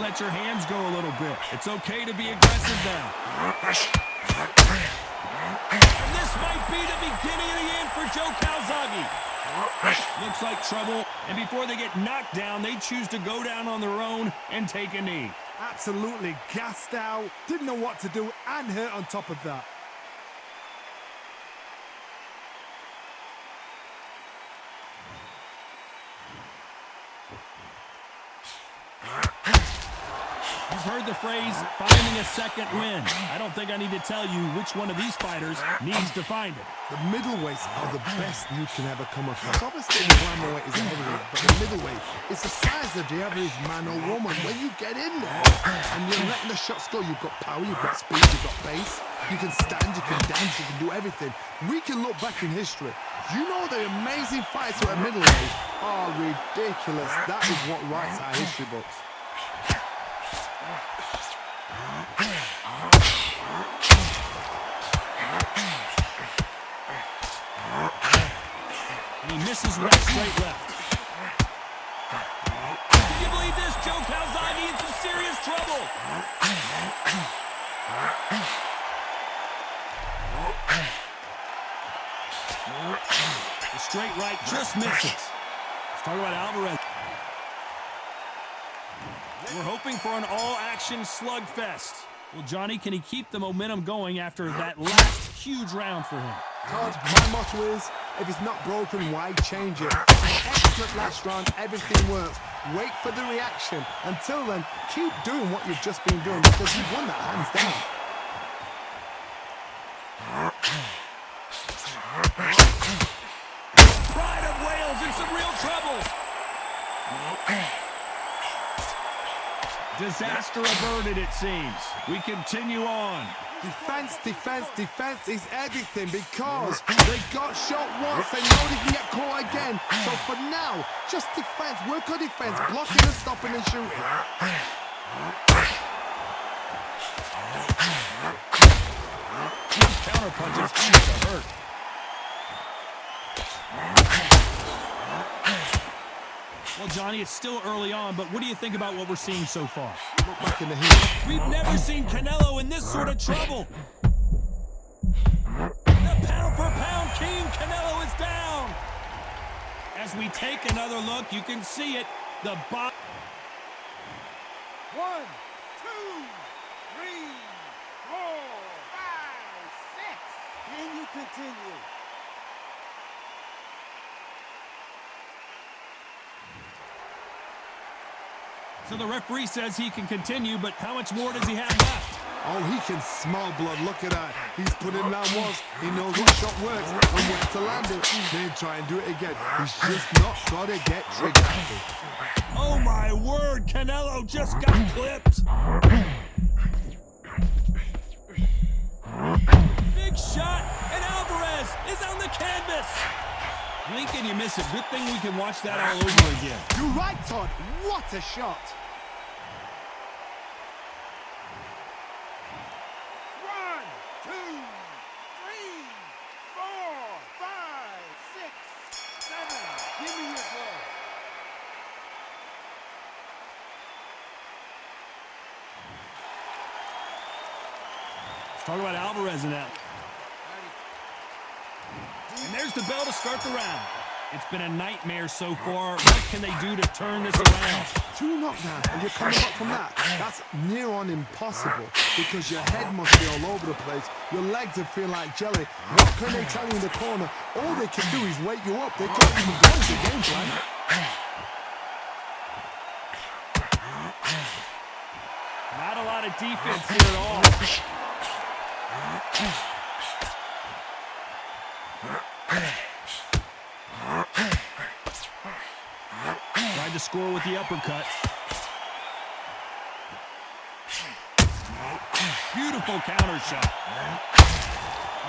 let your hands go a little bit. It's okay to be aggressive now. And this might be the beginning of the end for Joe Calzaghe. Looks like trouble, and before they get knocked down, they choose to go down on their own and take a knee. Absolutely gassed out, didn't know what to do, and hurt on top of that. You've heard the phrase, finding a second win. I don't think I need to tell you which one of these fighters needs to find it. The middleweights are the best you can ever come across. Obviously, the flyweight is a heavyweight, but the middleweight is the size of the average man or woman. When you get in there and you're letting the shots go, you've got power, you've got speed, you've got pace, you can stand, you can dance, you can do everything. We can look back in history. You know the amazing fights at a middleweight are ridiculous. That is what writes our history books. And he misses with a straight left. Can you believe this? Joe Calzaghe in some serious trouble. The straight right just misses. Let's talk about Alvarez. We're hoping for an all-action slugfest. Well, Johnny, can he keep the momentum going after that last huge round for him? Todd, my motto is, if it's not broken, why change it? An excellent last round, everything works. Wait for the reaction. Until then, keep doing what you've just been doing because you've won that hands down. Pride of Wales in some real trouble. Disaster averted, it seems. We continue on. Defense, defense, defense is everything because they got shot once, they know they can get caught again. So for now, just defense, work on defense, blocking and stopping and shooting. These counter punches seem to hurt. Well, Johnny, it's still early on, but what do you think about what we're seeing so far? Look back in the heat. We've never seen Canelo in this sort of trouble. The pound-for-pound king, Canelo, is down. As we take another look, you can see it. The bot. 1, 2, 3, 4, 5, 6. Can you continue? So the referee says he can continue, but how much more does he have left? Oh, he can smell blood. Look at that. He's put him down once. He knows what shot works and where to land it. Then try and do it again. He's just not got to get triggered. Oh, my word. Canelo just got clipped. Big shot, and Alvarez is on the canvas. Blink and you miss it. Good thing we can watch that all over again. You're right, Todd. What a shot. 1, 2, 3, 4, 5, 6, 7. Give me your glove. Let's talk about Alvarez in that. And there's the bell to start the round. It's been a nightmare so far. What can they do to turn this around? 2 knockdowns and you're coming back from that. That's near on impossible because your head must be all over the place. Your legs will feel like jelly. What can they tell you in the corner? All they can do is wake you up. They can't even go to the game plan. Not a lot of defense here at all. Tried to score with the uppercut. Beautiful counter shot.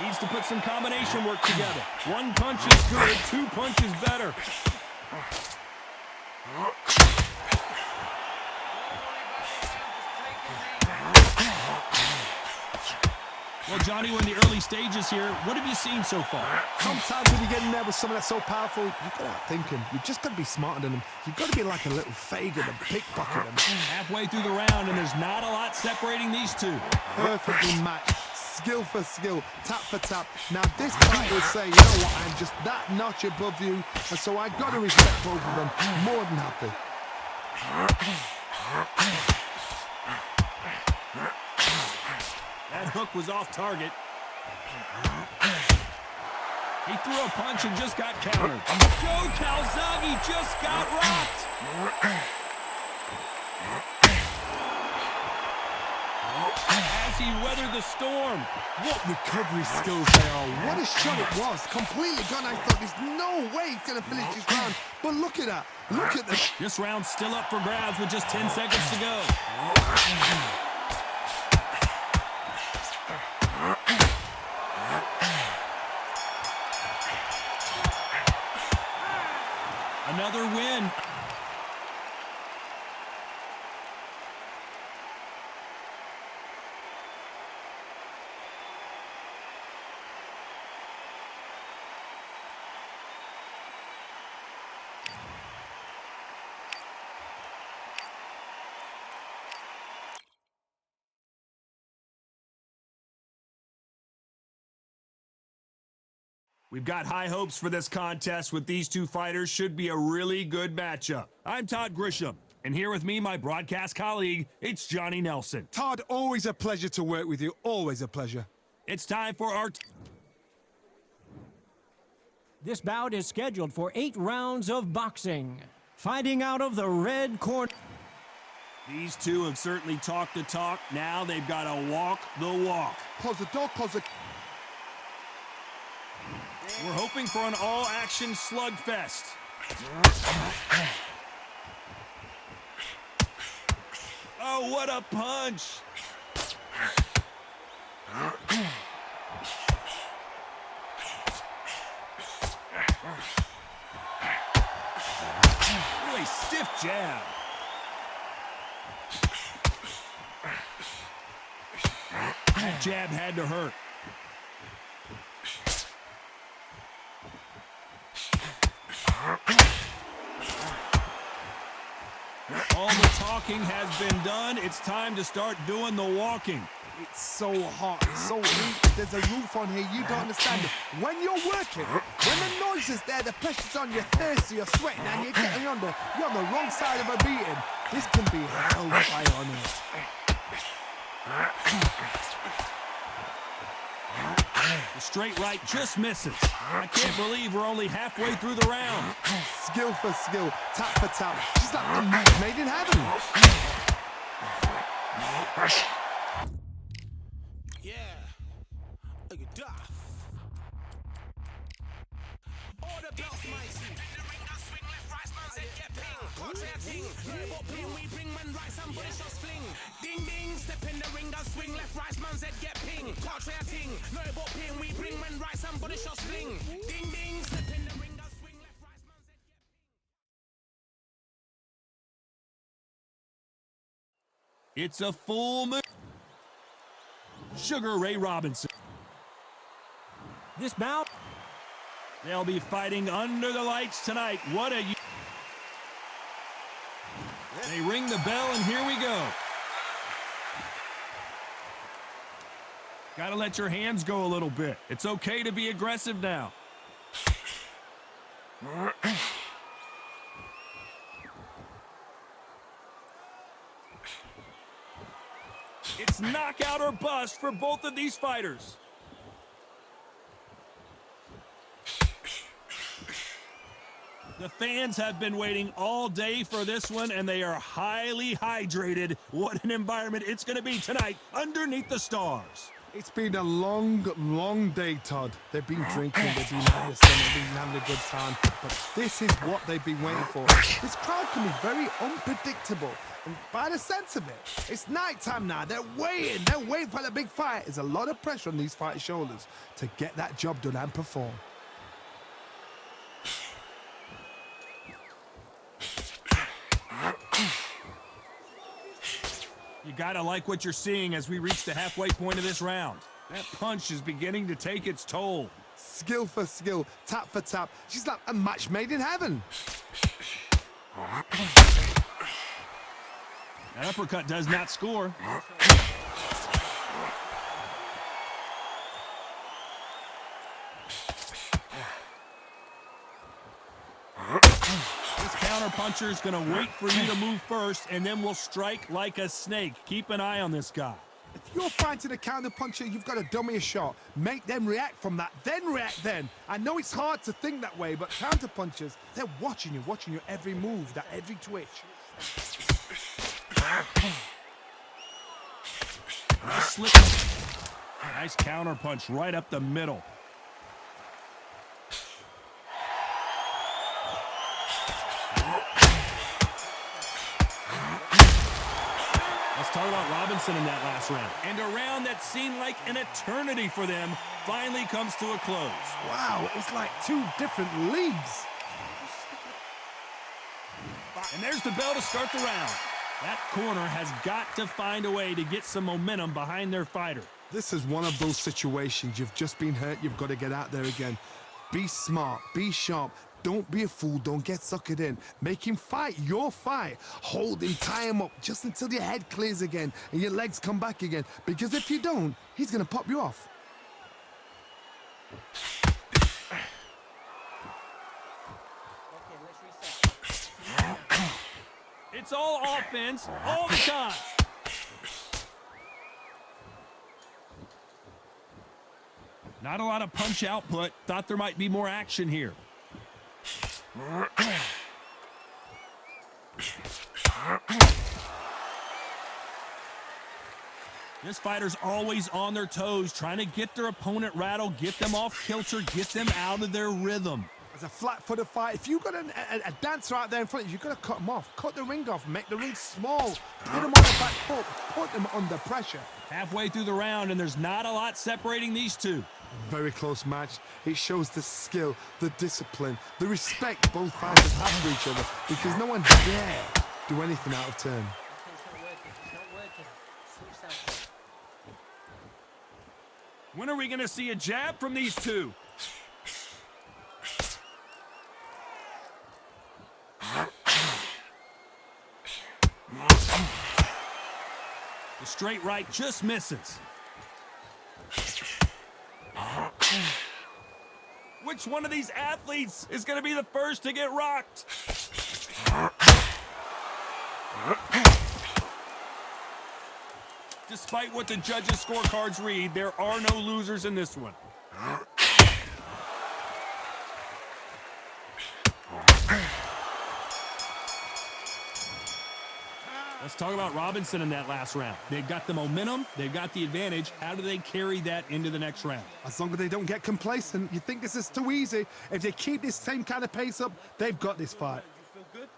Needs to put some combination work together. 1 punch is good, 2 punches better. Well, Johnny, we're in the early stages here. What have you seen so far? Sometimes when you get in there with someone that's so powerful, you got to outthink him. You just got to be smarter than him. You've got to be like a little Fagin and pickpocket him. Halfway through the round, and there's not a lot separating these two. Perfectly matched. Skill for skill, tap for tap. Now this fighter is saying, you know what, I'm just that notch above you, and so I got to respect both of them. More than happy. That hook was off target. He threw a punch and just got countered. Joe Calzaghe just got rocked. As he weathered the storm. What recovery skills they are. What a shot it was. Completely gone. I thought there's no way he's going to finish this round. But look at that. Look at this. This round's still up for grabs with just 10 seconds to go. Another win. We've got high hopes for this contest with these two fighters. Should be a really good matchup. I'm Todd Grisham, and here with me, my broadcast colleague, it's Johnny Nelson. Todd, always a pleasure to work with you. Always a pleasure. It's time for our... This bout is scheduled for 8 rounds of boxing. Fighting out of the red corner. These two have certainly talked the talk. Now they've got to walk the walk. Close the door, close the... We're hoping for an all-action slugfest. Oh, what a punch! Ooh, a stiff jab. That jab had to hurt. All the talking has been done. It's time to start doing the walking. It's so hot, it's so heat. There's a roof on here, you don't understand it. When you're working, when the noise is there, the pressure's on, you're thirsty, you're sweating, and you're getting under. You're on the wrong side of a beating. This can be hellfire on earth. The straight right just misses. I can't believe we're only halfway through the round. Skill for skill, tap for tap. She's like a match made in heaven. Yeah. Look at Duff. All the belts, mighty. Ding ding, step in the ring, and swing left, right, man's head get ping. Can't try a ting, no about ping, we bring man right, somebody shots fling. Ding ding, step in the ring, and swing left, right, man's head get ping. It's a full moon. Sugar Ray Robinson. This bout. They'll be fighting under the lights tonight. What a... They ring the bell, and here we go. Got to let your hands go a little bit. It's okay to be aggressive now. It's knockout or bust for both of these fighters. The fans have been waiting all day for this one, and they are highly hydrated. What an environment it's going to be tonight underneath the stars. It's been a long, long day, Todd. They've been drinking, they've been having fun, they've been having a good time. But this is what they've been waiting for. This crowd can be very unpredictable. And by the sense of it, it's nighttime now. They're waiting for the big fight. There's a lot of pressure on these fighters' shoulders to get that job done and perform. You gotta like what you're seeing as we reach the halfway point of this round. That punch is beginning to take its toll. Skill for skill, tap for tap. She's like a match made in heaven. That uppercut does not score. This counter-puncher is going to wait for you to move first, and then will strike like a snake. Keep an eye on this guy. If you're fighting a counter puncher, you've got to dummy a shot. Make them react from that, then react then. I know it's hard to think that way, but counter punchers, they're watching you every move, that every twitch. Nice slip. Nice counter punch right up the middle. Let's talk about Robinson in that last round. And a round that seemed like an eternity for them finally comes to a close. Wow, it's like two different leagues. And there's the bell to start the round. That corner has got to find a way to get some momentum behind their fighter. This is one of those situations. You've just been hurt. You've got to get out there again. Be smart. Be sharp. Don't be a fool. Don't get suckered in. Make him fight your fight. Hold him, tie him up just until your head clears again and your legs come back again. Because if you don't, he's going to pop you off. It's all offense all the time. Not a lot of punch output. Thought there might be more action here. This fighter's always on their toes, trying to get their opponent rattled, get them off kilter, get them out of their rhythm. It's a flat-footed fight. If you've got a dancer out there in front of you, you've got to cut them off. Cut the ring off. Make the ring small. Put them on the back foot. Put them under pressure. Halfway through the round, and there's not a lot separating these two. Very close match. It shows the skill, the discipline, the respect both fighters have for each other, because no one dare do anything out of turn. When are we going to see a jab from these two? The straight right just misses. Which one of these athletes is going to be the first to get rocked? Despite what the judges' scorecards read, there are no losers in this one. Let's talk about Robinson in that last round. They've got the momentum, they've got the advantage. How do they carry that into the next round? As long as they don't get complacent, you think this is too easy. If they keep this same kind of pace up, they've got this fight. You feel good?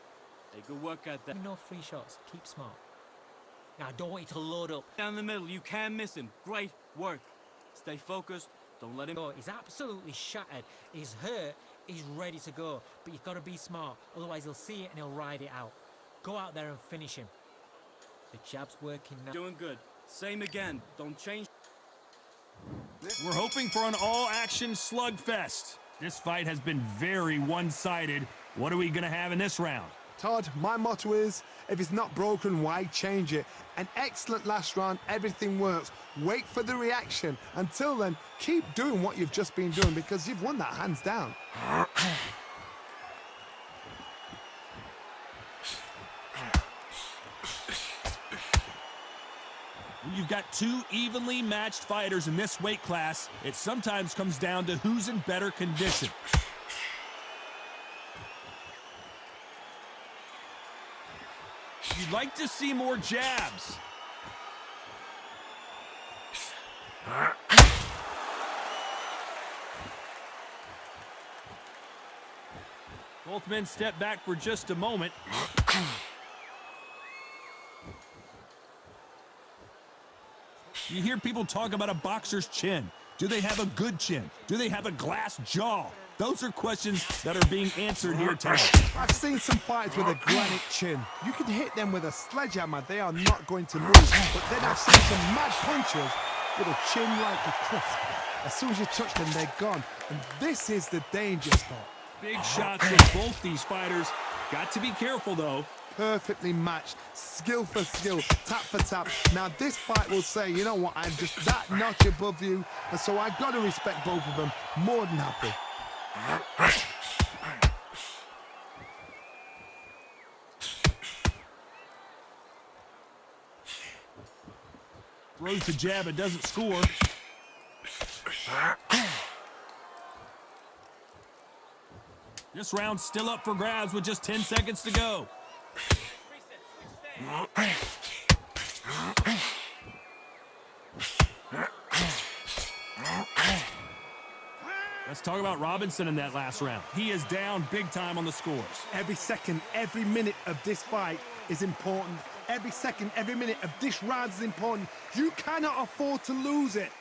Hey, good work out there. No free shots. Keep smart. Now, I don't want you to load up. Down the middle, you can't miss him. Great work. Stay focused. Don't let him go. He's absolutely shattered. He's hurt. He's ready to go. But you've got to be smart. Otherwise, he'll see it and he'll ride it out. Go out there and finish him. The jab's working now. Doing good. Same again. Don't change. We're hoping for an all-action slugfest. This fight has been very one-sided. What are we going to have in this round? Todd, my motto is, if it's not broken, why change it? An excellent last round, everything works. Wait for the reaction. Until then, keep doing what you've just been doing, because you've won that hands down. When you've got two evenly matched fighters in this weight class, it sometimes comes down to who's in better condition. You'd like to see more jabs. Both men step back for just a moment. You hear people talk about a boxer's chin. Do they have a good chin? Do they have a glass jaw? Those are questions that are being answered here tonight. I've seen some fighters with a granite chin. You can hit them with a sledgehammer. They are not going to move. But then I've seen some mad punchers Little chin like a crisp. As soon as you touch them, they're gone. And this is the danger spot. Big shots from both these fighters. Got to be careful, though. Perfectly matched, skill for skill, tap for tap. Now this fight will say, you know what, I'm just that notch above you, and so I've got to respect both of them. More than happy. Throws the jab and doesn't score. This round's still up for grabs with just 10 seconds to go. Let's talk about Robinson in that last round. He is down big time on the scores. Every second, every minute of this fight is important. Every second, every minute of this round is important. You cannot afford to lose it.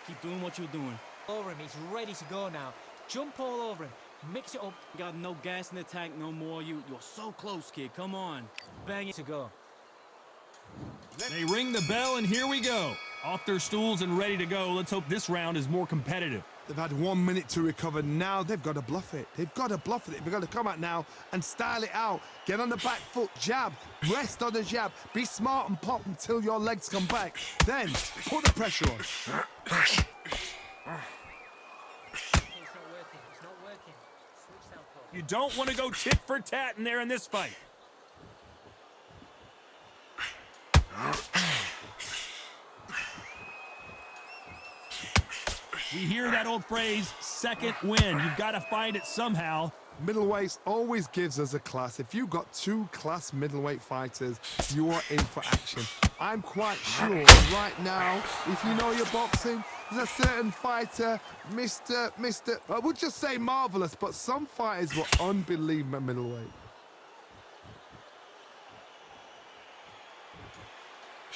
Keep doing what you're doing. Over him, he's ready to go now. Jump all over him, mix it up. Got no gas in the tank no more. You're so close, kid. Come on. Bang it. To go. They ring the bell, and here we go. Off their stools and ready to go. Let's hope this round is more competitive. They've had 1 minute to recover. Now they've got to bluff it. They've got to bluff it. They've got to come out now and style it out. Get on the back foot, jab, rest on the jab. Be smart and pop until your legs come back. Then put the pressure on. It's not working. It's not working. Switch southpaw. You don't want to go tit for tat in there in this fight. We hear that old phrase, second win. You've got to find it somehow. Middleweights always gives us a class. If you've got 2 class middleweight fighters, you are in for action. I'm quite sure right now, if you know your boxing, there's a certain fighter, Mr. I would just say marvelous, but some fighters were unbelievable at middleweight.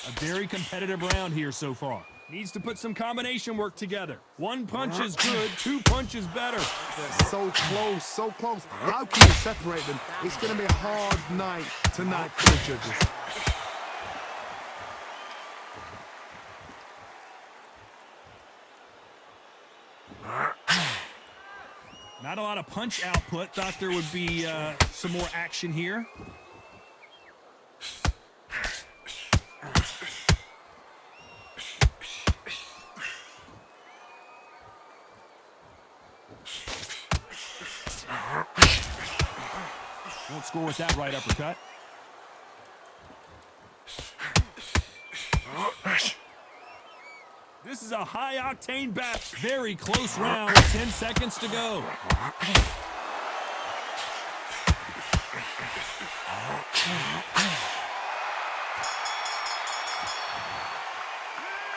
A very competitive round here so far. Needs to put some combination work together. 1 punch is good, 2 punches better. They're so close, so close. How can you separate them? It's going to be a hard night tonight for the judges. Not a lot of punch output. Thought there would be some more action here. Won't score with that right uppercut. This is a high-octane battle. Very close round. 10 seconds to go.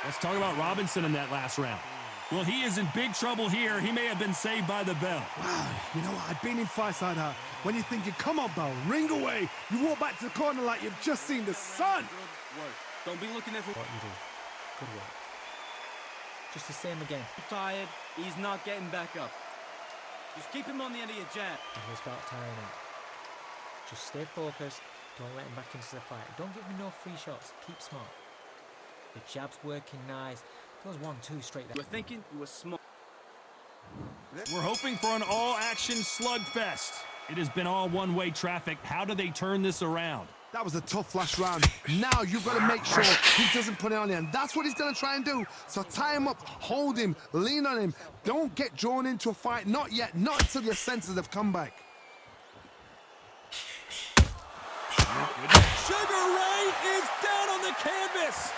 Let's talk about Robinson in that last round. Well, he is in big trouble here. He may have been saved by the bell. Wow, you know what? I've been in fights like that. When you're thinking, come on, Bell, ring away. You walk back to the corner like you've just seen the sun. Good work. Don't be looking there for What you do. Good work. Just the same again. tired. He's not getting back up. Just keep him on the end of your jab. And he'll start tiring out. Just stay focused. Don't let him back into the fight. Don't give him no free shots. Keep smart. The jab's working nice. Those 1-2 straight You there. were thinking, you were smart. We're hoping for an all-action slugfest. It has been all one-way traffic. How do they turn this around? That was a tough last round. Now you've got to make sure he doesn't put it on him. That's what he's going to try and do. So tie him up, hold him, lean on him. Don't get drawn into a fight. Not yet. Not until your senses have come back. Sugar Ray is down on the canvas.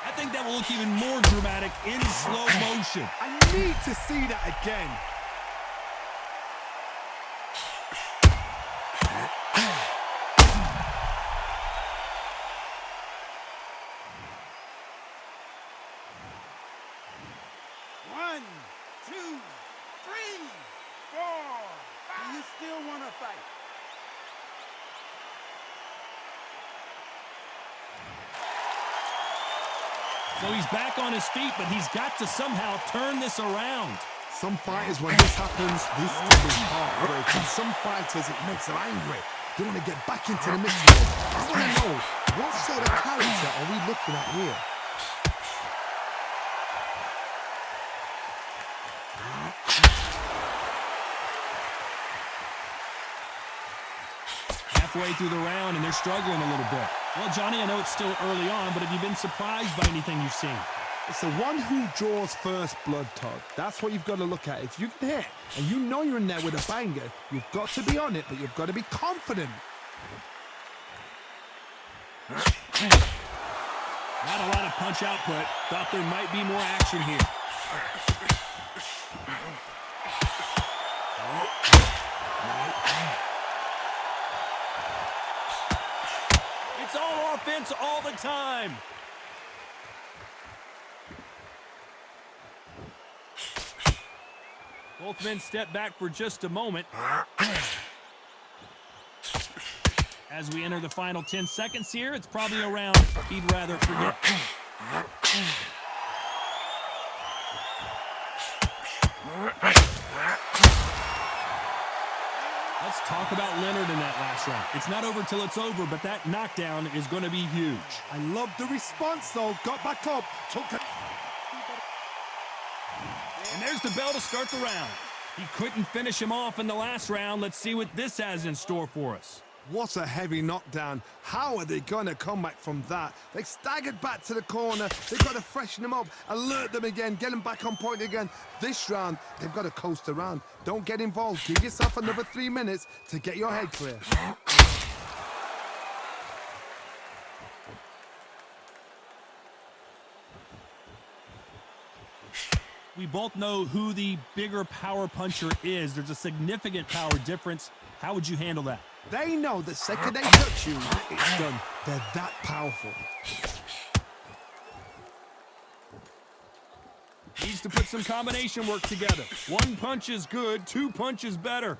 I think that will look even more dramatic in slow motion. I need to see that again. One, two, three, four. Do you still want to fight? So he's back on his feet, but he's got to somehow turn this around. Some fighters, when this happens, this can be heartbreaking. Some fighters, it makes them angry. They want to get back into the mix. I want to know, what sort of character are we looking at here? halfway through the round, and they're struggling a little bit. Well, Johnny, I know it's still early on, but have you been surprised by anything you've seen? It's the one who draws first blood, Todd. That's what you've got to look at. If you can hit and you know you're in there with a banger, you've got to be on it, but you've got to be confident. Not a lot of punch output. Thought there might be more action here. It's all offense all the time. Both men step back for just a moment. As we enter the final 10 seconds here, it's probably a round he'd rather forget. Let's talk about Leonard in that last round. It's not over till it's over, but that knockdown is going to be huge. I love the response, though. Got back up, took it. And there's the bell to start the round. He couldn't finish him off in the last round. Let's see what this has in store for us. What a heavy knockdown. How are they going to come back from that? They staggered back to the corner. They've got to freshen them up, alert them again, get them back on point again. This round, they've got to coast around. Don't get involved. Give yourself another 3 minutes to get your head clear. We both know who the bigger power puncher is. There's a significant power difference. How would you handle that? They know the second they touch you, it's done. They're that powerful. Needs to put some combination work together. 1 punch is good, 2 punches better.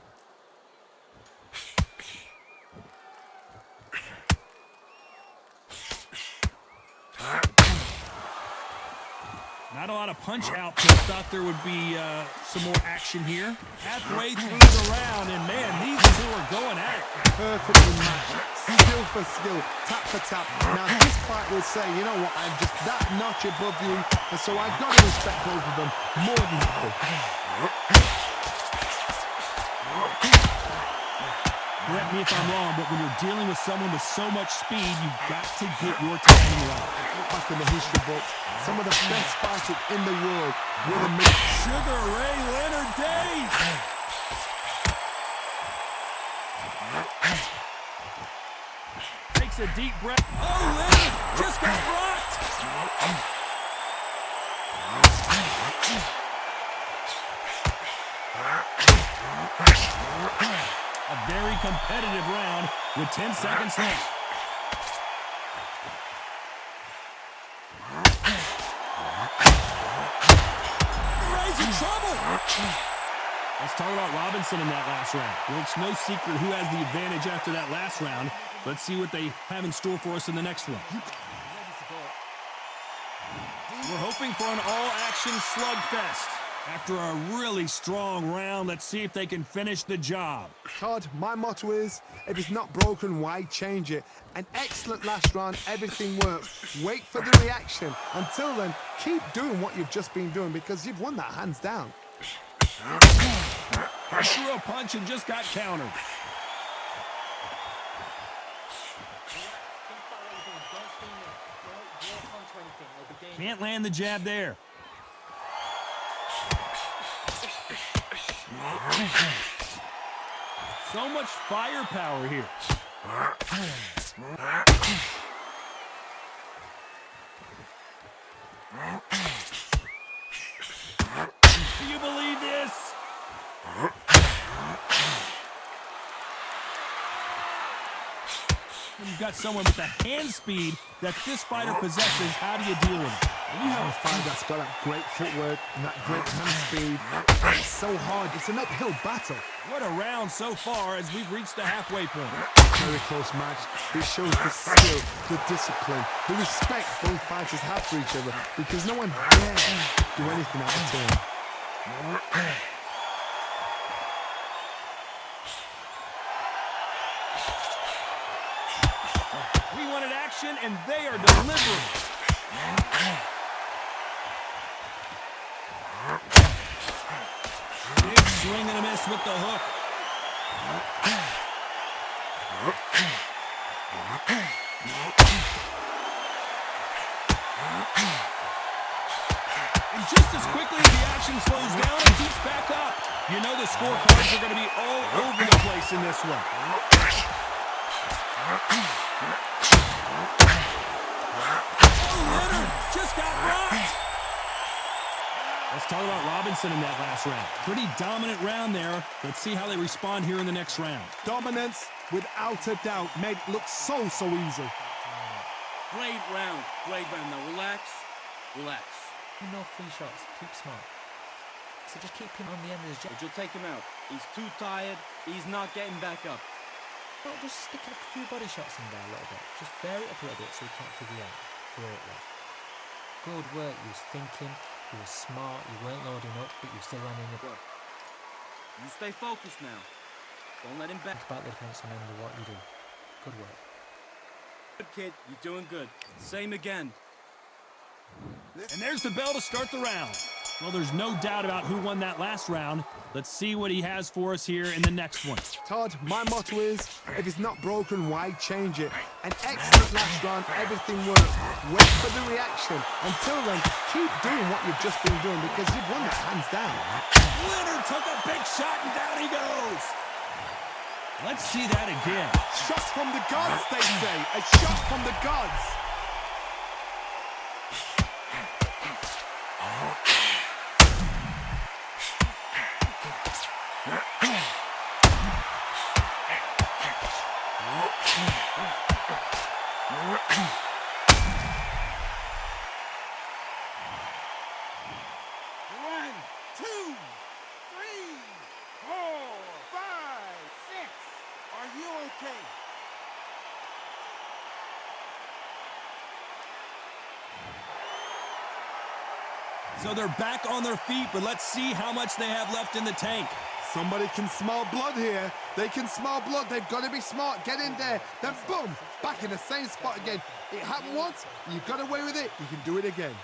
Not a lot of punch output. Thought there would be some more action here. Halfway through the round, and man, these two are going at it. Perfectly matched. Skill for skill, tap for tap. Now this fight will say, you know what, I'm just that notch above you, and so I've got to respect both of them more than equal. Correct me if I'm wrong, but when you're dealing with someone with so much speed, you've got to get your timing right. Look back in the history books, some of the best fighters in the world were the middle. Sugar Ray Leonard days! Takes a deep breath. Oh, Leonard just got rocked! A very competitive round with 10 seconds left. Ray's in trouble! Let's talk about Robinson in that last round. Well, it's no secret who has the advantage after that last round. Let's see what they have in store for us in the next one. We're hoping for an all-action slugfest. After a really strong round, let's see if they can finish the job. Todd, my motto is, if it's not broken, why change it? An excellent last round, everything works. Wait for the reaction. Until then, keep doing what you've just been doing because you've won that hands down. Threw a punch and just got countered. Can't land the jab there. So much firepower here. Do you believe this? When you've got someone with the hand speed that this fighter possesses, how do you deal with it? When you have a fighter that's got that great footwork and that great hand speed, it's so hard. It's an uphill battle. What a round so far as we've reached the halfway point. Very close match. It shows the skill, the discipline, the respect both fighters have for each other because no one dares do anything out of turn. We wanted action, and they are delivering. Big swing and a miss with the hook. And just as quickly as the action slows down, it keeps back up. You know the scorecards are going to be all over the place in this one. Oh, Leonard just got rocked. Let's talk about Robinson in that last round. Pretty dominant round there. Let's see how they respond here in the next round. Dominance, without a doubt, made it look so easy. Great round. Great round. Now relax. Relax. No free shots. Keep smart. So just keep him on the end of his jab. But you'll take him out. He's too tired. He's not getting back up. No, just stick a few body shots in there a little bit. Just vary it up a little bit so he can't figure out. Great work. Good work. You was thinking. You were smart. You weren't loading up, but you were still landing the... Good. You stay focused now. Don't let him back. Think about the defense. Remember what you do. Good work. Good kid. You're doing good. Same again. And there's the bell to start the round. Well, there's no doubt about who won that last round. Let's see what he has for us here in the next one. Todd, my motto is, if it's not broken, why change it? An excellent last round, everything worked. Wait for the reaction. Until then, keep doing what you've just been doing because you've won this hands down. Leonard took a big shot and down he goes. Let's see that again. Shots from the gods, they say. A shot from the gods. One, two, three, 4, 5, 6. Are you okay? So they're back on their feet, but let's see how much they have left in the tank. Somebody can smell blood here. They can smell blood. They've got to be smart. Get in there. Then boom, back in the same spot again. It happened once. You got away with it. You can do it again.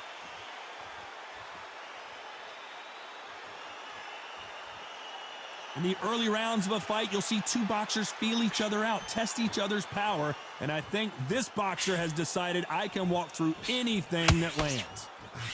In the early rounds of a fight, you'll see two boxers feel each other out, test each other's power, and I think this boxer has decided I can walk through anything that lands.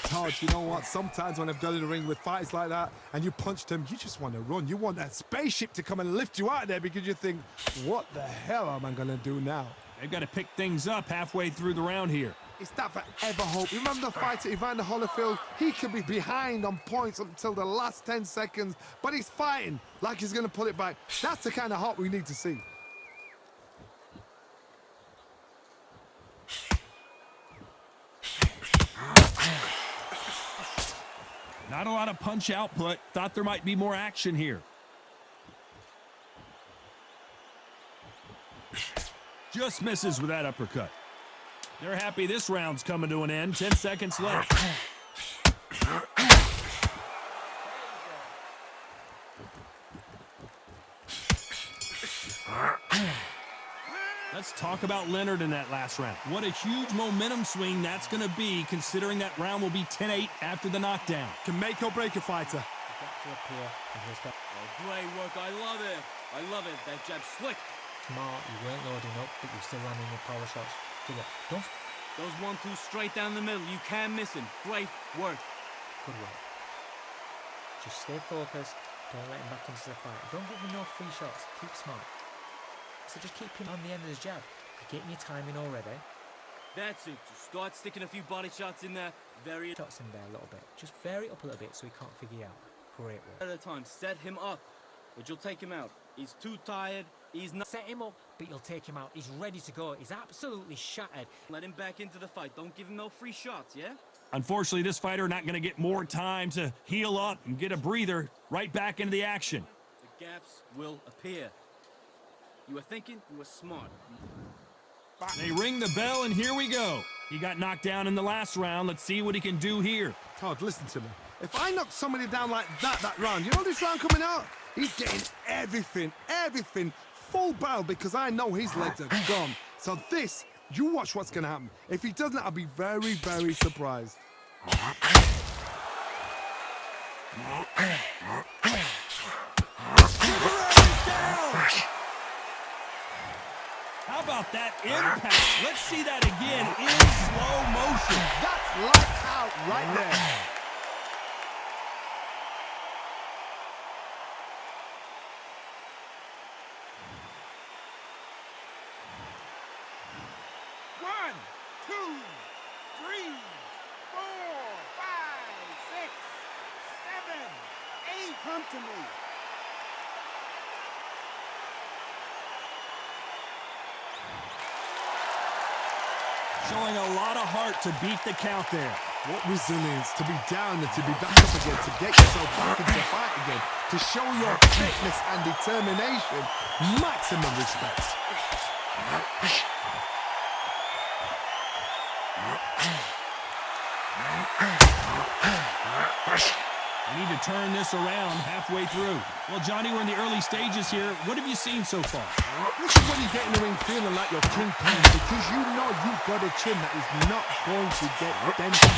Todd, you know what? Sometimes when I've done in the ring with fights like that and you punch them, you just want to run. You want that spaceship to come and lift you out of there because you think, what the hell am I going to do now? They've got to pick things up halfway through the round here. It's that forever hope. Remember the fight at Evander Holyfield? He could be behind on points until the last 10 seconds, but he's fighting like he's going to pull it back. That's the kind of hope we need to see. Not a lot of punch output. Thought there might be more action here. Just misses with that uppercut. They're happy this round's coming to an end. 10 seconds left. Let's talk about Leonard in that last round. What a huge momentum swing that's going to be, considering that round will be 10-8 after the knockdown. Can make or break a fighter. To appear and he'll start Oh, great work. I love it. I love it. That jab slick. smart. You weren't loading up, but you're still landing your power shots. Good work. Don't... Those 1-2 straight down the middle. You can't miss him. Great work. Good work. Just stay focused. Don't let him back into the fight. Don't give him no free shots. Keep smart. So just keep him on the end of his jab. You're getting your timing already. That's it. Just start sticking a few body shots in there. Very Shots in there a little bit. Just vary it up a little bit so he can't figure you out. Great work. at a time. Set him up. But you'll take him out. He's too tired. He's not. Set him up, but you'll take him out. He's ready to go. He's absolutely shattered. Let him back into the fight. Don't give him no free shots, yeah? Unfortunately, this fighter not going to get more time to heal up and get a breather. Right back into the action. The gaps will appear. You were thinking, you were smart. They ring the bell, and here we go. He got knocked down in the last round. Let's see what he can do here. Todd, listen to me. If I knock somebody down like that round, you know this round coming out? He's getting everything, full barrel because I know his legs are gone. So this, you watch what's going to happen. If he doesn't, I'll be very, very surprised. How about that impact? Let's see that again in slow motion. That's lights out right there. One, two, three, four, five, six, seven, eight. Come to me. Showing a lot of heart to beat the count there. What resilience to be down and to be back up again, to get yourself back into the fight again, to show your fitness and determination. Maximum respect. We need to turn this around halfway through. Well, Johnny, we're in the early stages here. What have you seen so far? This is when you get in the ring feeling like you're King Kong, because you know you've got a chin that is not going to get dented.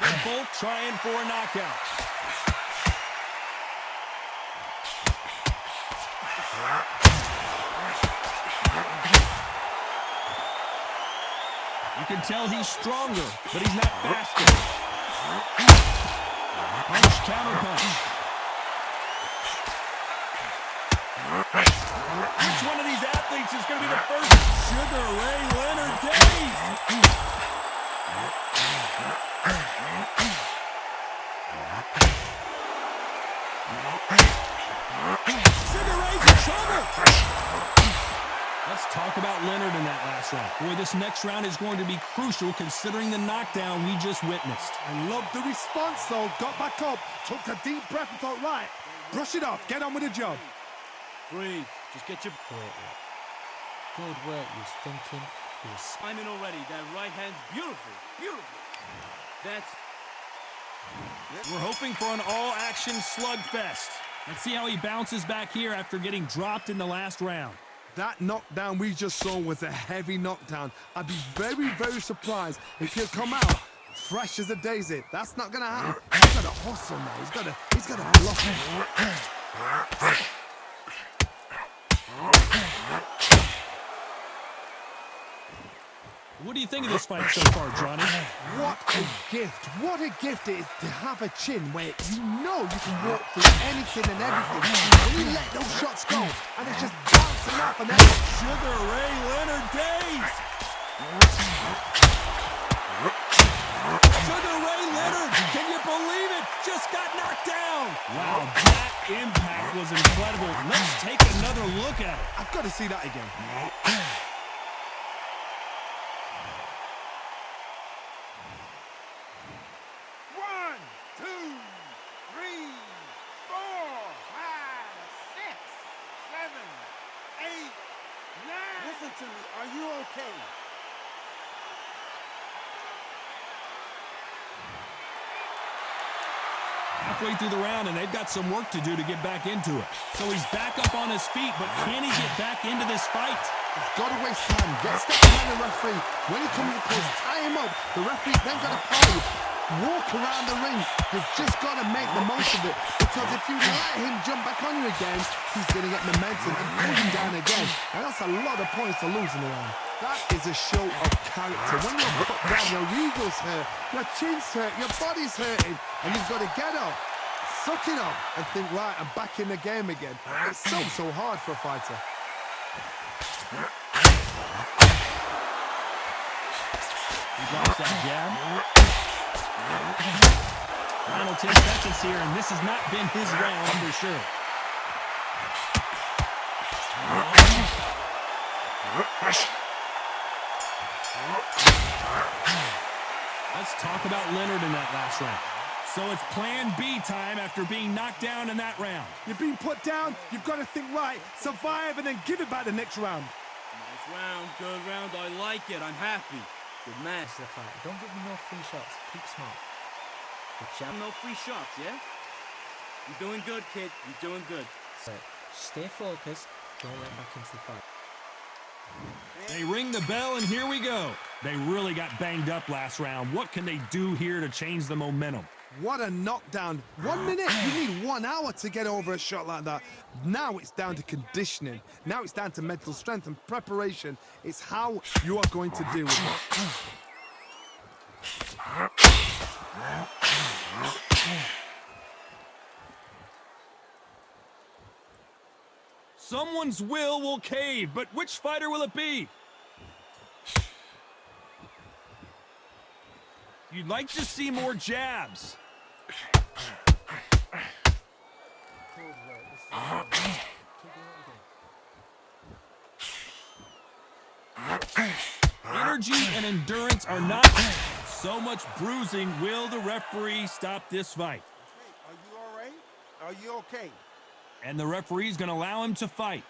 They're both trying for a knockout. You can tell he's stronger, but he's not faster. Punch, counter punch. Each one of these athletes is going to be the first Sugar Ray Leonard days. Sugar Ray's in trouble. Let's talk about Leonard in that last round. Boy, this next round is going to be crucial considering the knockdown we just witnessed. I love the response though. Got back up, took a deep breath and thought, right, brush it off, get on with the job. Breathe. Just get your... Good work. He was thinking. He was timing already. That right hand's beautiful. Beautiful. That's... We're hoping for an all-action slugfest. Let's see how he bounces back here after getting dropped in the last round. That knockdown we just saw was a heavy knockdown. I'd be very, very surprised if he'll come out fresh as a daisy. That's not gonna happen. He's got to hustle now. He's got to bluff it. What do you think of this fight so far, Johnny? What a gift. What a gift it is to have a chin where you know you can walk through anything and everything. And you let those shots go, and it's just bouncing off and out. Sugar Ray Leonard days! Sugar Ray Leonard, can you believe it? Just got knocked down! Wow, that impact was incredible. Let's take another look at it. I've got to see that again. One, two, three, four, five, six, seven, eight, nine. Listen to me. Are you okay? Halfway through the round, and they've got some work to do to get back into it. So he's back up on his feet, but can he get back into this fight? Got to waste time. Get step behind the referee. When he comes close, tie him up. The referee then got to call you. Walk around the ring. You've just got to make the most of it. Because if you let him jump back on you again, he's going to get momentum and pull him down again. And that's a lot of points to lose in the round. That is a show of character. When you're put down, your ego's hurt, your chin's hurt, your body's hurting, and you've got to get up, suck it up, and think, right, I'm back in the game again. It's so hard for a fighter. He drops that jab. Final 10 seconds here, and this has not been his round for sure. Let's talk about Leonard in that last round. So it's plan B time after being knocked down in that round. You're being put down, you've got to think, right, survive and then give it back the next round. Nice round. Good round. I like it. I'm happy. Good match. the fight. Don't give me no free shots. Keep smart. Good job. No free shots, yeah? You're doing good, kid. You're doing good. Stay focused. Don't let back into the fight. They ring the bell, and here we go. They really got banged up last round. What can they do here to change the momentum? What a knockdown. 1 minute, you need 1 hour to get over a shot like that. Now it's down to conditioning. Now it's down to mental strength and preparation. It's how you are going to deal with it. Someone's will cave, but which fighter will it be? You'd like to see more jabs. Energy and endurance are not so much bruising. Will the referee stop this fight? Hey, are you all right? Are you okay? And the referee's going to allow him to fight.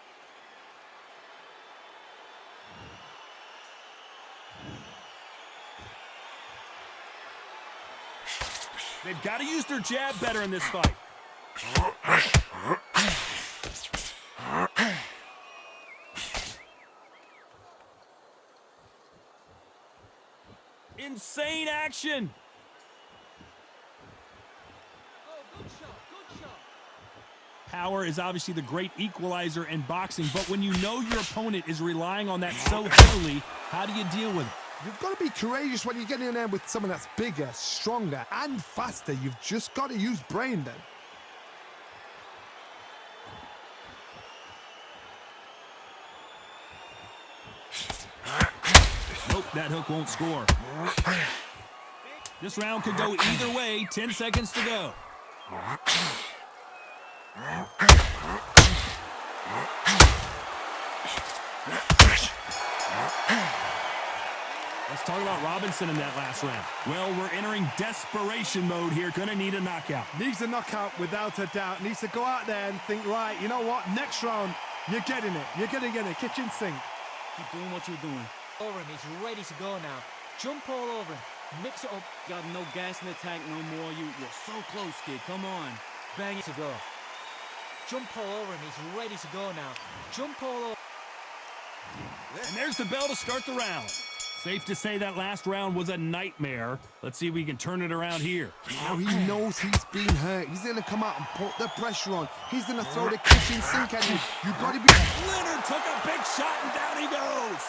They've got to use their jab better in this fight. Insane action. Power is obviously the great equalizer in boxing, but when you know your opponent is relying on that so heavily, how do you deal with it? You've got to be courageous when you get in there with someone that's bigger, stronger, and faster. You've just got to use brain then. Nope, that hook won't score. This round could go either way. 10 seconds to go. Let's talk about Robinson in that last round. Well, we're entering desperation mode here. Gonna need a knockout. Needs a knockout without a doubt. Needs to go out there and think, right, you know what? Next round, you're getting it. You're going to get it. Kitchen sink. Keep doing what you're doing. Over him, he's ready to go now. Jump all over him. Mix it up. Got no gas in the tank no more. You're so close, kid. Come on. Bang it to go. Jump all over him. He's ready to go now. Jump all over. And there's the bell to start the round. Safe to say that last round was a nightmare. Let's see if we can turn it around here. Now he knows he's been hurt. He's going to come out and put the pressure on. He's going to throw the kitchen sink at you. You've got to be... Leonard took a big shot and down he goes.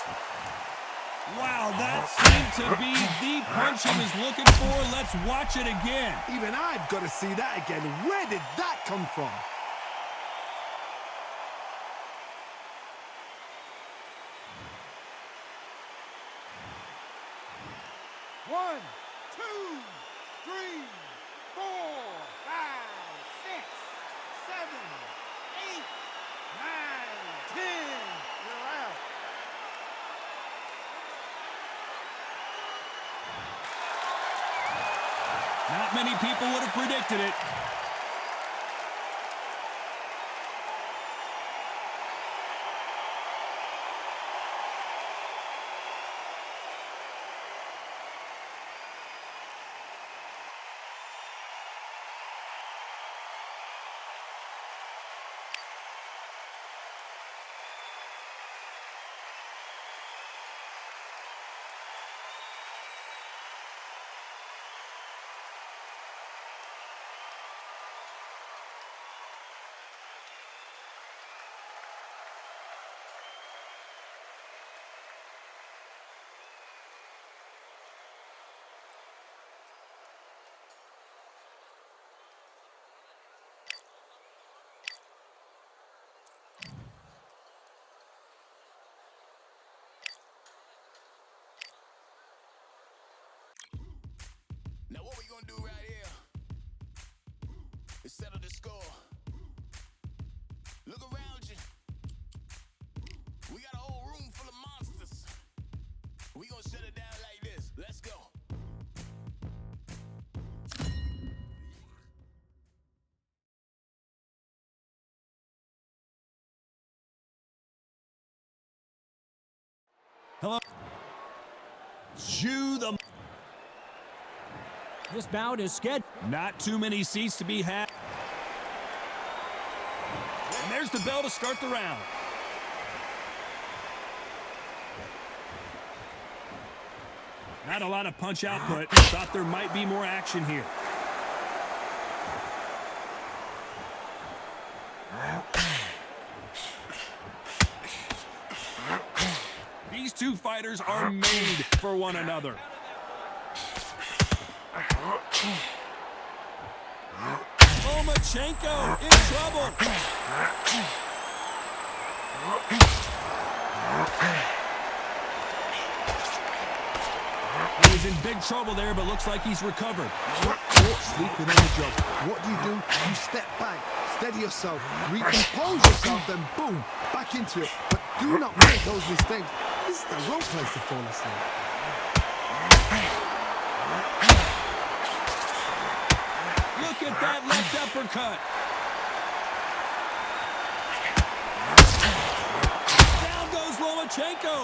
Wow, that seemed to be the punch he was looking for. Let's watch it again. Even I've got to see that again. Where did that come from? One, two, three, 4, 5, 6, 7, 8, 9, 10. You're out. Not many people would have predicted it. Now what we gonna do right here is settle the score. Look around you. We got a whole room full of monsters. We gonna shut it down like this. Let's go. Hello. Jew the... This bout is scheduled. Not too many seats to be had. And there's the bell to start the round. Not a lot of punch output. Thought there might be more action here. two fighters are made for one another. Lomachenko in trouble. He's in big trouble there, but looks like he's recovered. Caught sleeping on the job. What do? You step back, steady yourself, recompose yourself, then boom, back into it. But do not make those mistakes. This is the wrong place to fall asleep. Look at that left uppercut. Down goes Lomachenko.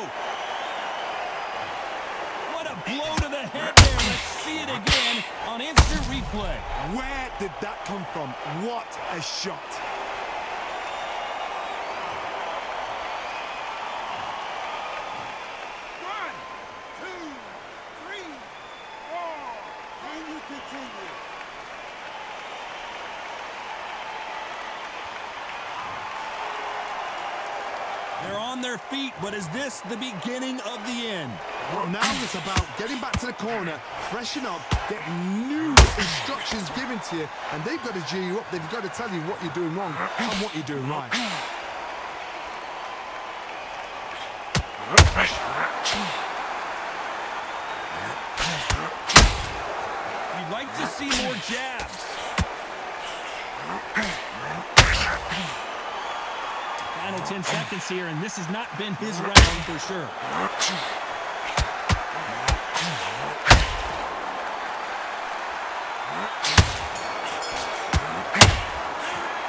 What a blow to the head there. Let's see it again on instant replay. Where did that come from? What a shot. One, two, three, four. Can you continue? They're on their feet, but is this the beginning of the end? Well, now it's about getting back to the corner, freshen up, get new instructions given to you, and they've got to G you up. They've got to tell you what you're doing wrong and what you're doing right. You'd like to see more jabs. Final 10 seconds here, and this has not been his round for sure.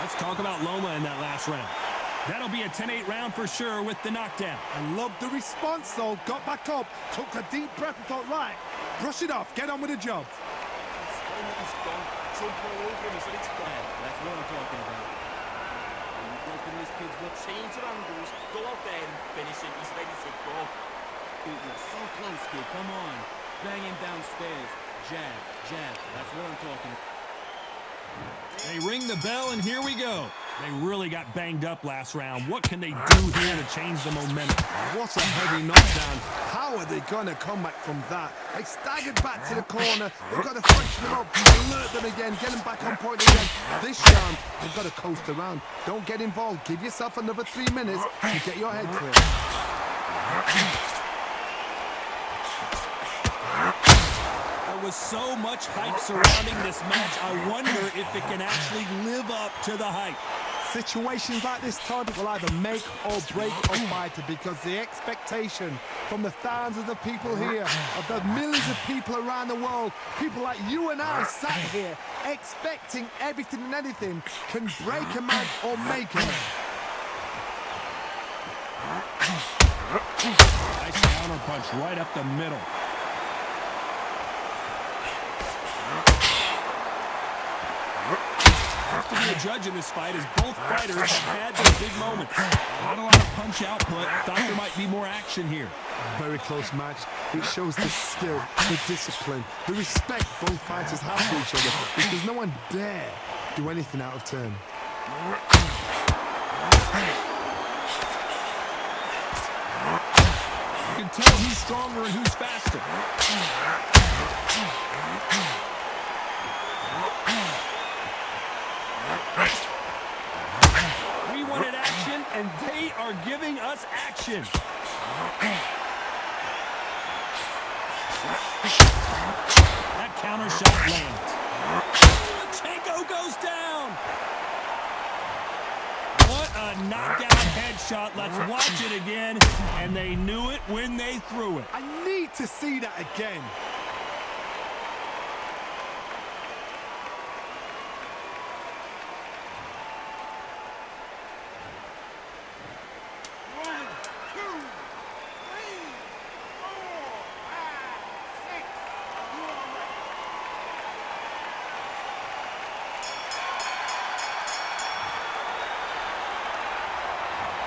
Let's talk about Loma in that last round. That'll be a 10-8 round for sure with the knockdown. I love the response, though. Got back up, took a deep breath and thought, right, brush it off, get on with the job. That's what I'm talking about. You're broken this kid's will change your angles, go out there and finish it. He's ready to go. Dude, you're so close, kid. Come on. Bang him downstairs. Jab, jab. That's what I'm talking about. They ring the bell, and here we go. They really got banged up last round. What can they do here to change the momentum? What a heavy knockdown. How are they going to come back from that? They staggered back to the corner. They've got to freshen them up, alert them again, get them back on point again. This round, they've got to coast around. Don't get involved. Give yourself another 3 minutes to get your head clear. There was so much hype surrounding this match. I wonder if it can actually live up to the hype. Situations like this, Todd, will either make or break a fighter because the expectation from the thousands of people here, of the millions of people around the world, people like you and I sat here expecting everything and anything, can break a man or make a man. Nice counter punch right up the middle. To be a judge in this fight, as both fighters have had their big moments. Not a lot of punch output. Thought there might be more action here. Very close match. It shows the skill, the discipline, the respect both fighters have for each other, because no one dare do anything out of turn. You can tell who's stronger and who's faster. We wanted action, and they are giving us action. That counter shot lands. Lomachenko goes down. What a knockdown headshot. Let's watch it again. And they knew it when they threw it. I need to see that again. One, two, three, four, five, six. You all right?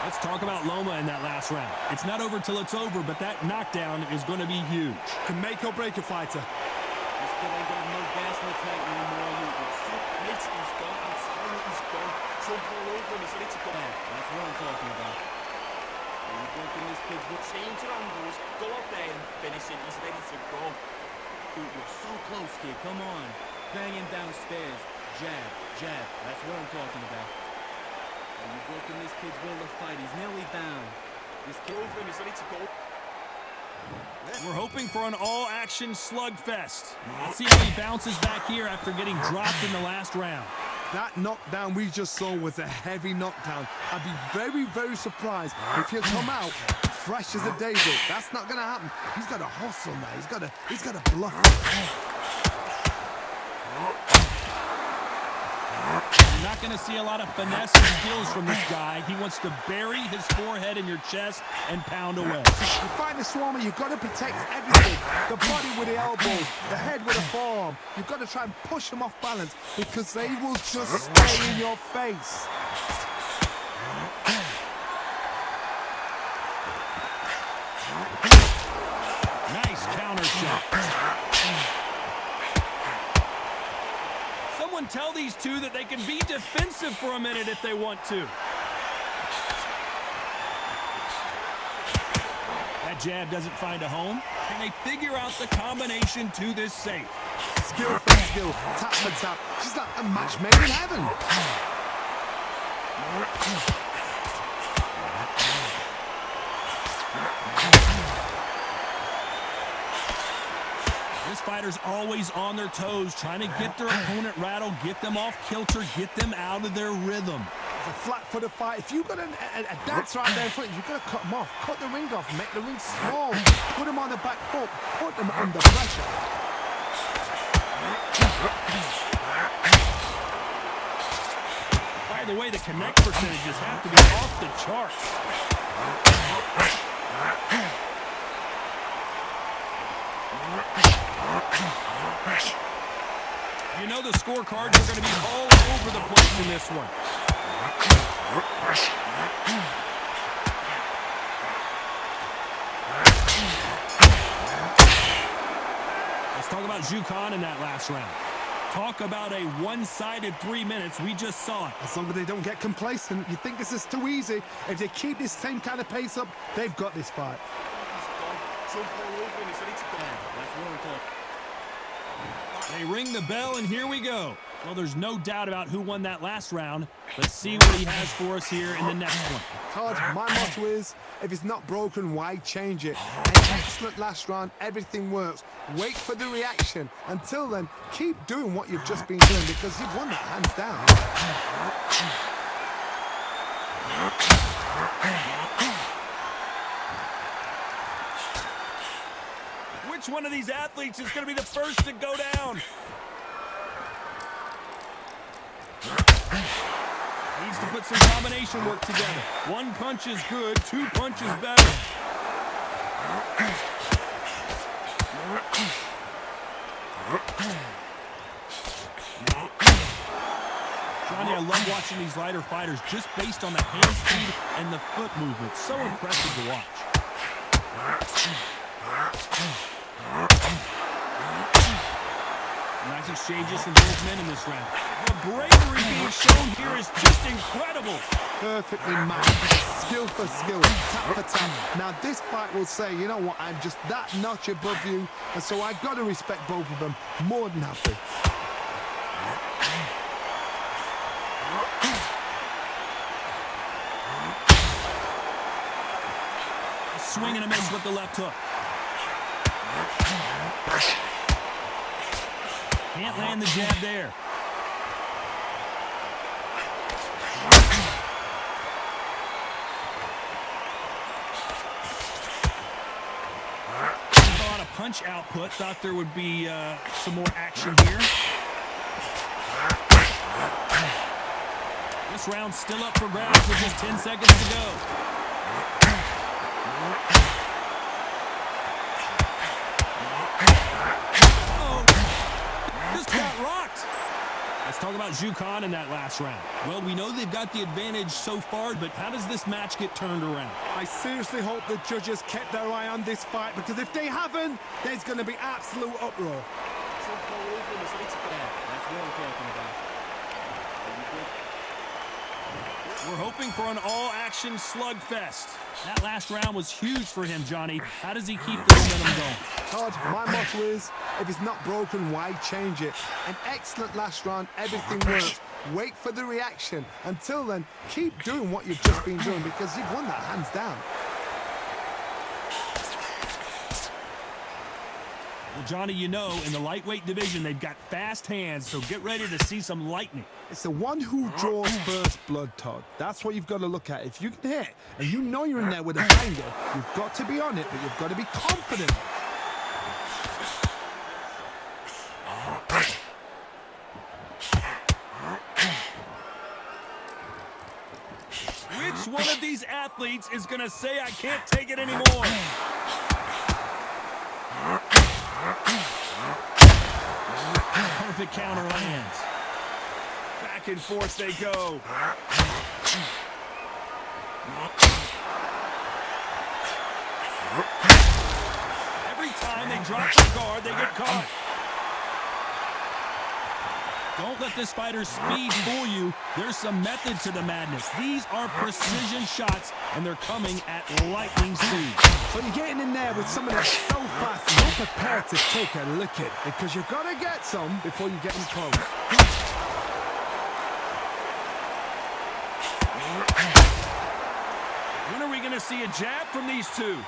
Let's talk about Loma in that last round. It's not over till it's over, but that knockdown is going to be huge. Can make or break a fighter. This kid ain't got no gas in the tank anymore. He's gone. I'm telling you, he's gone. Jump all over him. He's ready to go. That's what I'm talking about. You're breaking this kid's will. will change your angles, go out there and finish it. He's ready to go. Dude, you're so close, kid. Come on. Bang him downstairs. Jab, jab. That's what I'm talking about. And you've broken this kid's will to fight. He's nearly down. This kid over him, he's ready to go. We're hoping for an all-action slugfest. Let's see how he bounces back here after getting dropped in the last round. That knockdown we just saw was a heavy knockdown. I'd be very, very surprised if he'll come out fresh as a daisy. That's not gonna happen. He's got to hustle now. He's got to bluff. You're not going to see a lot of finesse and skills from this guy. He wants to bury his forehead in your chest and pound away. You find the Swarmer, you've got to protect everything. The body with the elbows, the head with the forearm. You've got to try and push them off balance because they will just stay in your face. Nice counter shot. Someone tell these two that they can be defensive for a minute if they want to. That jab doesn't find a home. Can they figure out the combination to this safe? Skill for skill, tap for tap. She's like a match made in heaven. This fighter's always on their toes, trying to get their opponent rattled, get them off kilter, get them out of their rhythm. It's a flat-footed fight. If you've got a dancer out there in front, you've got to cut them off. Cut the ring off, make the ring small. Put them on the back foot, put them under pressure. By the way, the connect percentages have to be off the charts. You know the scorecards are going to be all over the place in this one. Let's talk about Zhu Khan in that last round. Talk about a one-sided 3 minutes. We just saw it. As long as they don't get complacent, you think this is too easy. If they keep this same kind of pace up, they've got this fight. Jump all over him, he's ready to go. That's what I'm talking. They ring the bell, and here we go. Well, there's no doubt about who won that last round. Let's see what he has for us here in the next one. Todd, my motto is, if it's not broken, why change it? An excellent last round, everything works. Wait for the reaction. Until then, keep doing what you've just been doing because you've won that hands down. Which one of these athletes is going to be the first to go down? Needs to put some combination work together. One punch is good, two punches better. Johnny, I love watching these lighter fighters just based on the hand speed and the foot movement. So impressive to watch. Nice exchanges from both men in this round. The bravery being shown here is just incredible. Perfectly matched, skill for skill, tap for tap. Now this fight will say, you know what, I'm just that notch above you, and so I've got to respect both of them. More than happy. Swing and a miss with the left hook. Can't land the jab there. A lot of punch output. Thought there would be some more action here. This round's still up for grabs with just 10 seconds to go. Let's talk about Zhu Khan in that last round. Well, we know they've got the advantage so far, but how does this match get turned around? I seriously hope the judges kept their eye on this fight because if they haven't, there's going to be absolute uproar. Jump all over him, he's ready to go. That's what I'm talking about. We're hoping for an all-action slugfest. That last round was huge for him, Johnny. How does he keep the momentum going? Todd, my motto is, if it's not broken, why change it? An excellent last round, everything works. Wait for the reaction. Until then, keep doing what you've just been doing because you've won that hands down. Well, Johnny, you know, in the lightweight division, they've got fast hands, so get ready to see some lightning. It's the one who draws first blood, Todd. That's what you've got to look at. If you can hit and you know you're in there with a banger, you've got to be on it, but you've got to be confident. Which one of these athletes is going to say, I can't take it anymore? Perfect counter lands. Back and forth they go. Every time they drop their guard, they get caught. Don't let this fighter's speed fool you. There's some method to the madness. These are precision shots, and they're coming at lightning speed. So you're getting in there with someone that's so fast, you're prepared to take a licking because you've got to get some before you get them close. When are we going to see a jab from these two?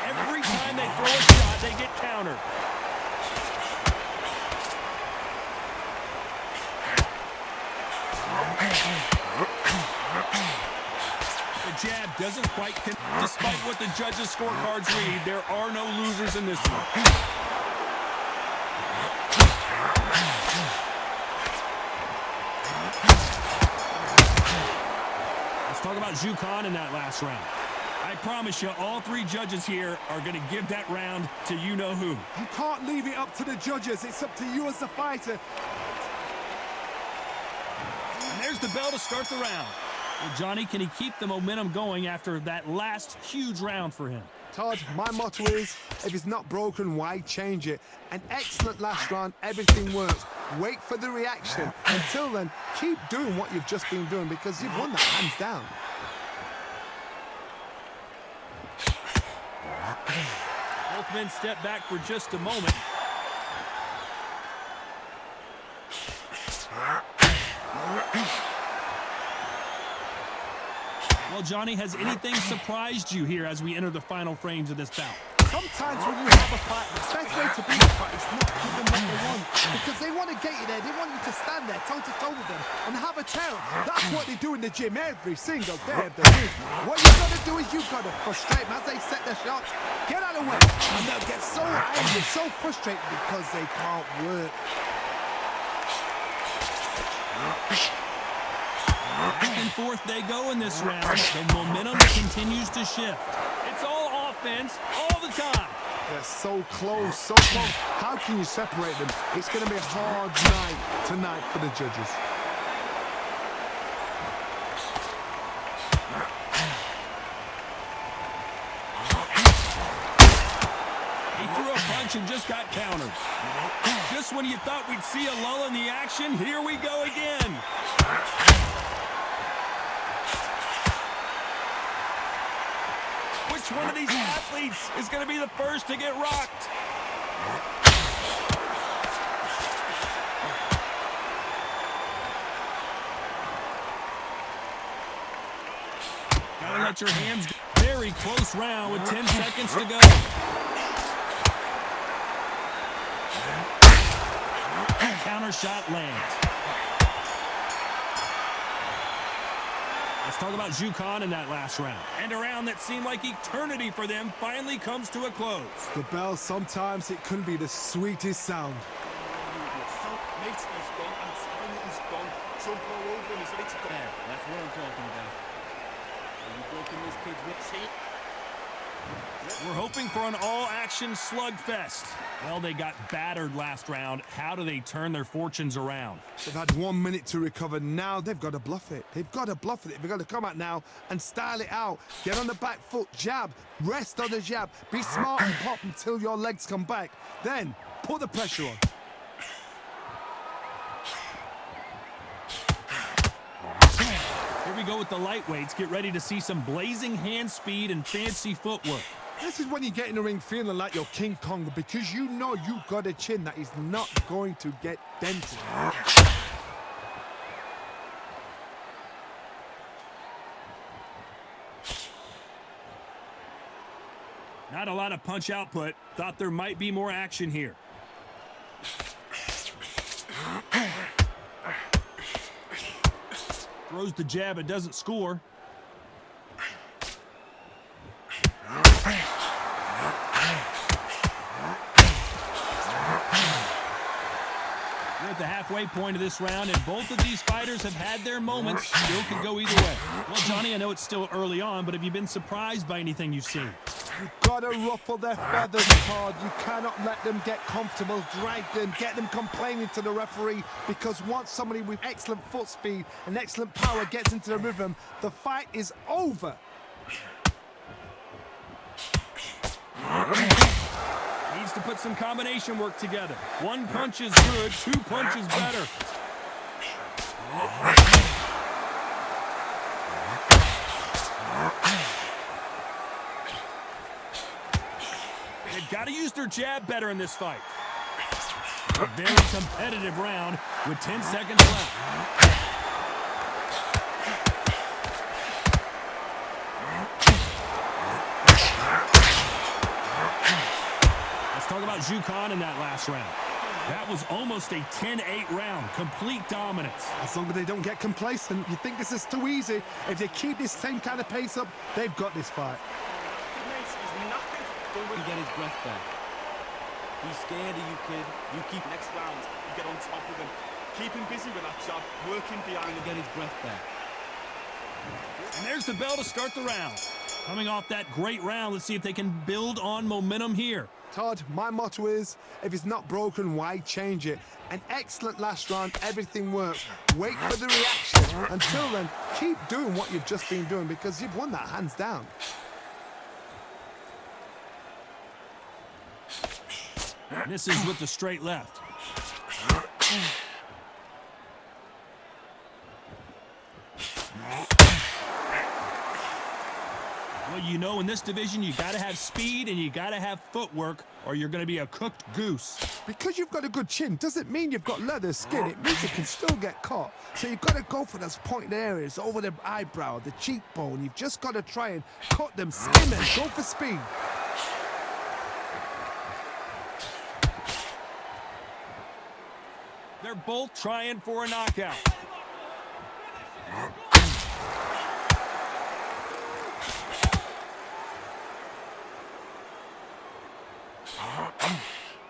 Every time they throw a shot, they get countered. The jab doesn't quite connect. Despite what the judges' scorecards read, there are no losers in this one. Let's talk about Zhu Khan in that last round. I promise you, all three judges here are going to give that round to you-know-who. You can't leave it up to the judges. It's up to you as the fighter. And there's the bell to start the round. Well, Johnny, can he keep the momentum going after that last huge round for him? Todd, my motto is, if it's not broken, why change it? An excellent last round, everything works. Wait for the reaction. Until then, keep doing what you've just been doing because you've won that hands down. Both men step back for just a moment. Well, Johnny, has anything surprised you here as we enter the final frames of this bout? Sometimes when you have a fight, the best way to beat a fight is not give them what they want. Because they want to get you there. They want you to stand there toe-to-toe with them and have a tell. That's what they do in the gym every single day of the week. What you got to do is you got to frustrate them as they set their shots. Get out of the way. And they'll get so angry, so frustrated because they can't work. Back and forth they go in this round. The momentum continues to shift. It's all offense all the time. They're so close, so close. How can you separate them? It's going to be a hard night tonight for the judges. He threw a punch and just got countered. Just when you thought we'd see a lull in the action, here we go again. Which one of these athletes is going to be the first to get rocked? Gotta let your hands go. Very close round with 10 seconds to go. Counter shot lands. Let's talk about Zhu Khan in that last round. And a round that seemed like eternity for them finally comes to a close. The bell, sometimes it can be the sweetest sound. Mate, he's gone. I'm telling you, he's gone. Jump all over him. He's ready to go. Yeah, that's what I'm talking about. Are you broken this kid's rib? We're hoping for an all-action slugfest. Well, they got battered last round. How do they turn their fortunes around? They've had 1 minute to recover. Now they've got to bluff it. They've got to bluff it. They've got to come out now and style it out. Get on the back foot, jab, rest on the jab. Be smart and pop until your legs come back. Then put the pressure on. we go with the lightweights. Get ready to see some blazing hand speed and fancy footwork. This is when you get in the ring feeling like you're King Kong because you know you've got a chin that is not going to get dented. Not a lot of punch output. Thought there might be more action here. Throws the jab, it doesn't score. We're at the halfway point of this round, and both of these fighters have had their moments. Still could go either way. Well, Johnny, I know it's still early on, but have you been surprised by anything you've seen? You've got to ruffle their feathers hard. You cannot let them get comfortable, drag them, get them complaining to the referee, because once somebody with excellent foot speed and excellent power gets into the rhythm, the fight is over. Needs to put some combination work together. One punch is good, two punches better. They've got to use their jab better in this fight. A very competitive round with 10 seconds left. Talk about Zhu Khan in that last round. That was almost a 10-8 round. Complete dominance. As long as they don't get complacent, you think this is too easy. If they keep this same kind of pace up, they've got this fight. You get his breath back. He's scared of you, kid. You keep Next round, you get on top of him. Keep him busy with that job, working behind him. get his breath back. And there's the bell to start the round. Coming off that great round, let's see if they can build on momentum here. Todd, my motto is, if it's not broken, why change it? An excellent last round, everything works. Wait for the reaction. Until then, keep doing what you've just been doing because you've won that hands down. Misses with the straight left. Well, you know, in this division, you got to have speed and you got to have footwork or you're going to be a cooked goose. Because you've got a good chin doesn't mean you've got leather skin. It means you can still get caught. So you've got to go for those pointed areas over the eyebrow, the cheekbone. You've just got to try and cut them, skin them, go for speed. They're both trying for a knockout.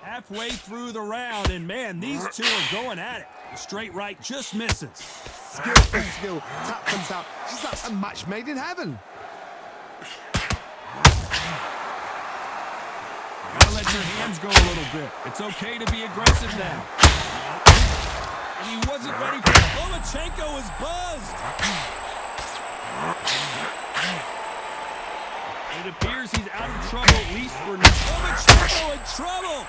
Halfway through the round, and man, these two are going at it. The straight right just misses. Skill for skill, tap for tap. Just like a match made in heaven. Gotta let your hands go a little bit. It's okay to be aggressive now. And he wasn't ready for it. Lomachenko is buzzed. It appears he's out of trouble, at least for now. Lomachenko in trouble.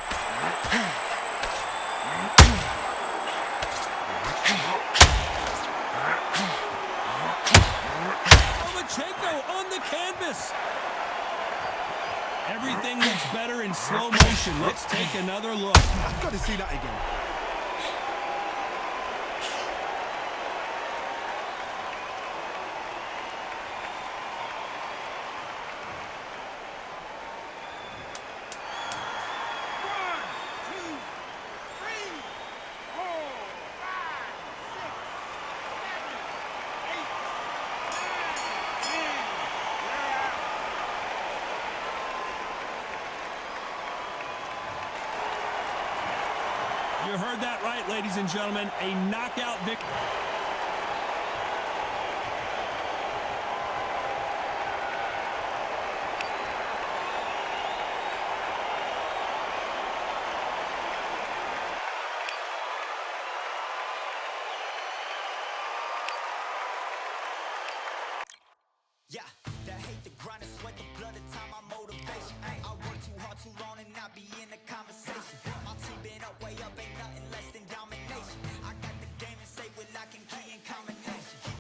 Lomachenko on the canvas. Everything looks better in slow motion. Let's take another look. I've got to see that again. You heard that right, ladies and gentlemen. A knockout victory. Yeah, that hate the grind and sweat the blood, the time my motivation. I work too hard too long and not be in the conversation. My team been up, way up, ain't nothing less than domination. I got the game and say we're locking key in combination.